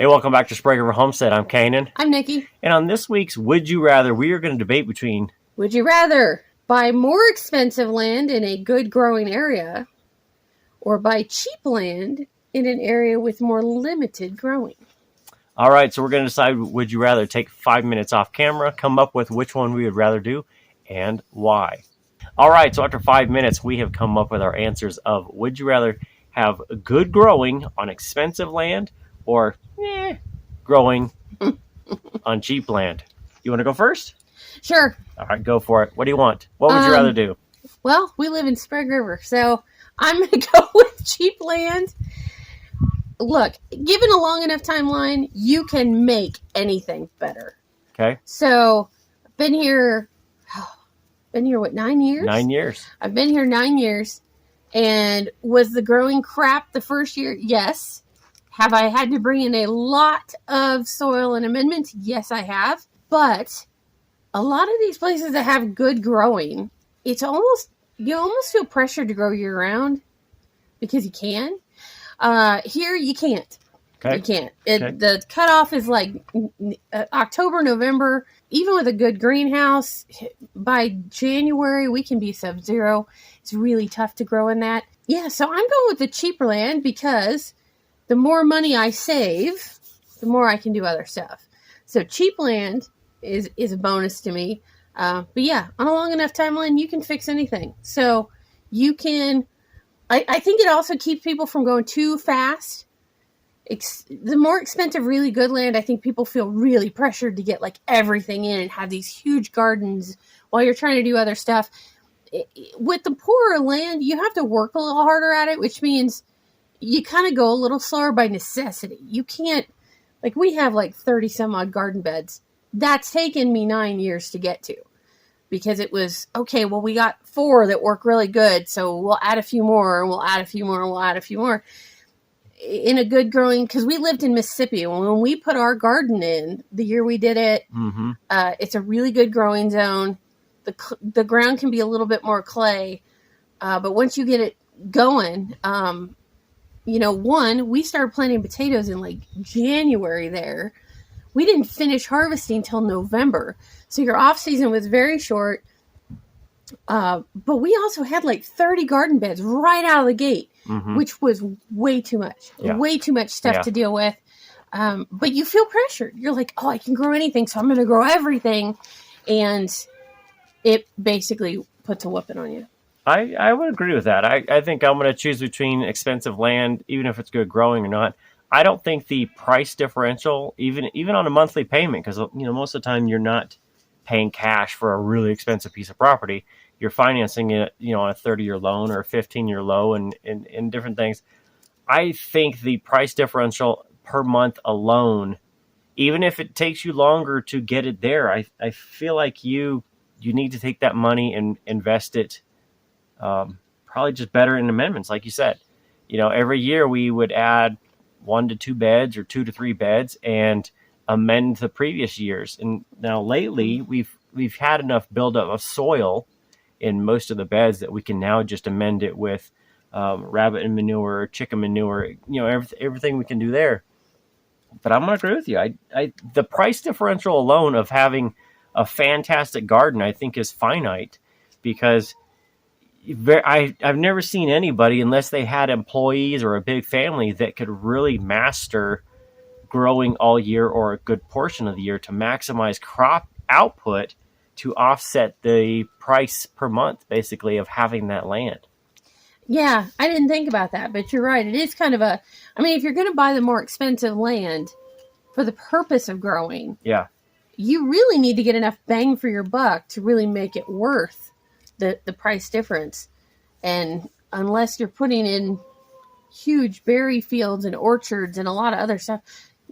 Hey, welcome back to Sprague Homestead. I'm Kanan. I'm Nikki. And on this week's Would You Rather, we are going to debate between... Would you rather buy more expensive land in a good growing area or buy cheap land in an area with more limited growing? All right, so we're going to decide, would you rather take 5 minutes off camera, come up with which one we would rather do, and why. All right, so after 5 minutes, we have come up with our answers of, would you rather have good growing on expensive land or growing on cheap land? You want to go first? Sure. All right, go for it. What do you want? What would you rather do? Well, we live in Sprague River, so I'm going to go with cheap land. Look, given a long enough timeline, you can make anything better. Okay. So, been here, what, 9 years? 9 years. I've been here 9 years. And was the growing crap the first year? Yes. Have I had to bring in a lot of soil and amendments? Yes, I have. But a lot of these places that have good growing, you almost feel pressured to grow year round because you can. Here, you can't. Okay. You can't. The cutoff is like October, November. Even with a good greenhouse, by January, we can be sub-zero. It's really tough to grow in that. Yeah, so I'm going with the cheaper land because the more money I save, the more I can do other stuff. So cheap land is a bonus to me. But yeah, on a long enough timeline, you can fix anything. So you can... I think it also keeps people from going too fast. The more expensive, really good land, I think people feel really pressured to get like everything in and have these huge gardens while you're trying to do other stuff. With the poorer land, you have to work a little harder at it, which means you kind of go a little slower by necessity. You can't, like we have like 30 some odd garden beds. That's taken me 9 years to get to. Because it was, okay, well, we got 4 that work really good, so we'll add a few more, and we'll add a few more, and we'll add a few more. In a good growing, because we lived in Mississippi, and when we put our garden in, the year we did it, it's a really good growing zone. The ground can be a little bit more clay, but once you get it going, we started planting potatoes in like January there. We didn't finish harvesting till November. So your off season was very short. But we also had like 30 garden beds right out of the gate, which was way too much. Yeah. Way too much stuff to deal with. But you feel pressured. You're like, oh, I can grow anything, so I'm going to grow everything. And it basically puts a whooping on you. I would agree with that. I think I'm going to choose between expensive land, even if it's good growing or not. I don't think the price differential, even on a monthly payment, because most of the time you're not paying cash for a really expensive piece of property. You're financing it, on a 30-year loan or a 15-year loan and different things. I think the price differential per month alone, even if it takes you longer to get it there, I feel like you need to take that money and invest it probably just better in amendments, like you said. Every year we would add 1 to 2 beds or 2 to 3 beds and amend the previous years. And now lately we've had enough buildup of soil in most of the beds that we can now just amend it with rabbit manure, chicken manure, everything we can do there. But I'm going to agree with you. The price differential alone of having a fantastic garden, I think, is finite because I've never seen anybody, unless they had employees or a big family, that could really master growing all year or a good portion of the year to maximize crop output to offset the price per month, basically, of having that land. Yeah, I didn't think about that, but you're right. It is kind of if you're going to buy the more expensive land for the purpose of growing, you really need to get enough bang for your buck to really make it worth the price difference. And unless you're putting in huge berry fields and orchards and a lot of other stuff,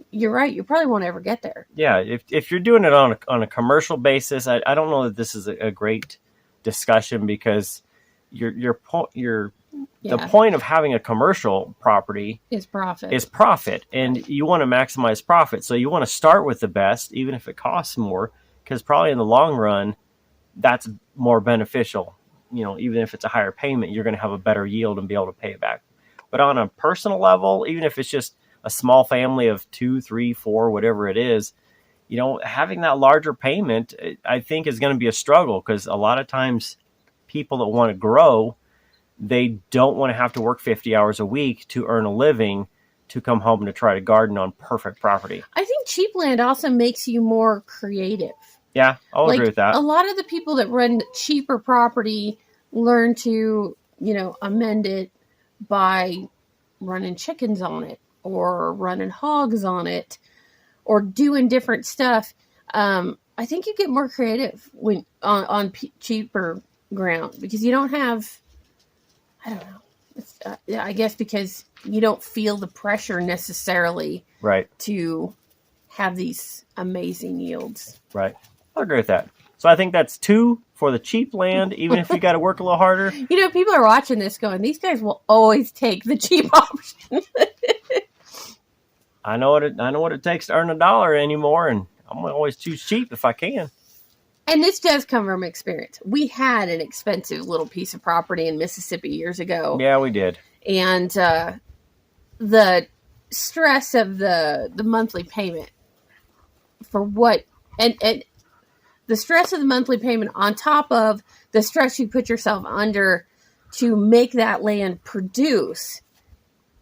you're right, you probably won't ever get there. Yeah, if you're doing it on a commercial basis, I don't know that this is a great discussion, because the point of having a commercial property is profit. And you want to maximize profit. So you want to start with the best, even if it costs more, because probably in the long run, that's more beneficial. Even if it's a higher payment, you're going to have a better yield and be able to pay it back. But on a personal level, even if it's just a small family of 2, 3, 4, whatever it is, having that larger payment, I think is going to be a struggle because a lot of times people that want to grow, they don't want to have to work 50 hours a week to earn a living to come home to try to garden on perfect property. I think cheap land also makes you more creative. Yeah, I'll agree with that. A lot of the people that run cheaper property learn to, amend it by running chickens on it or running hogs on it or doing different stuff. I think you get more creative when on cheaper ground because you don't have, I don't know. I guess because you don't feel the pressure necessarily right to have these amazing yields. Right. I agree with that. So I think that's 2 for the cheap land, even if you got to work a little harder. People are watching this going, these guys will always take the cheap option. I know what it takes to earn $1 anymore, and I'm going to always choose cheap if I can. And this does come from experience. We had an expensive little piece of property in Mississippi years ago. Yeah, we did. And the stress of the monthly payment for what and the stress of the monthly payment on top of the stress you put yourself under to make that land produce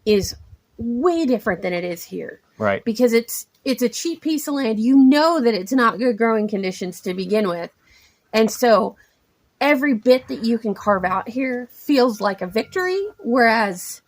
is way different than it is here. Right. Because it's a cheap piece of land. You know that it's not good growing conditions to begin with. And so every bit that you can carve out here feels like a victory, whereas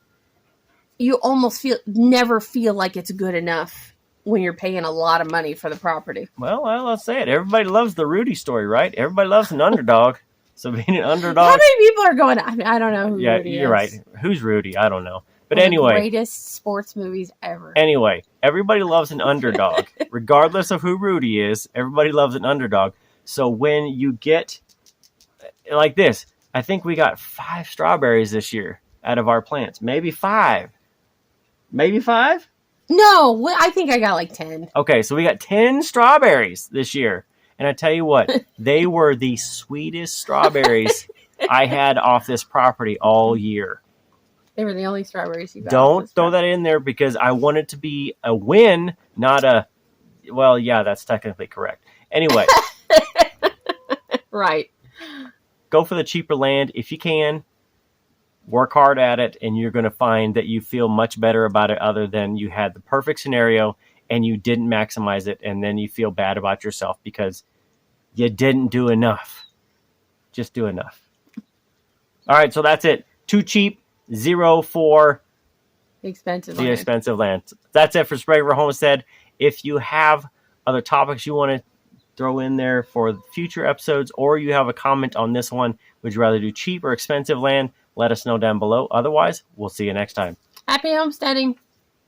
you almost never feel like it's good enough when you're paying a lot of money for the property. Well, let's say it. Everybody loves the Rudy story, right? Everybody loves an underdog. So being an underdog. How many people are going, I don't know who Rudy is. Yeah, you're right. Who's Rudy? I don't know. But One anyway. of the greatest sports movies ever. Anyway, everybody loves an underdog. Regardless of who Rudy is, everybody loves an underdog. So when you get like this, I think we got 5 strawberries this year out of our plants. Maybe 5. Maybe 5? No, I think I got like 10. Okay, so we got 10 strawberries this year. And I tell you what, they were the sweetest strawberries I had off this property all year. They were the only strawberries you got. Don't throw that in there because I want it to be a win, not a... Well, yeah, that's technically correct. Anyway. Right. Go for the cheaper land if you can. Work hard at it, and you're going to find that you feel much better about it other than you had the perfect scenario and you didn't maximize it, and then you feel bad about yourself because you didn't do enough. Just do enough. All right, so that's it. 2 cheap, 0 for expensive land. That's it for Sprague Homestead. If you have other topics you want to throw in there for future episodes, or you have a comment on this one, would you rather do cheap or expensive land? Let us know down below. Otherwise, we'll see you next time. Happy homesteading.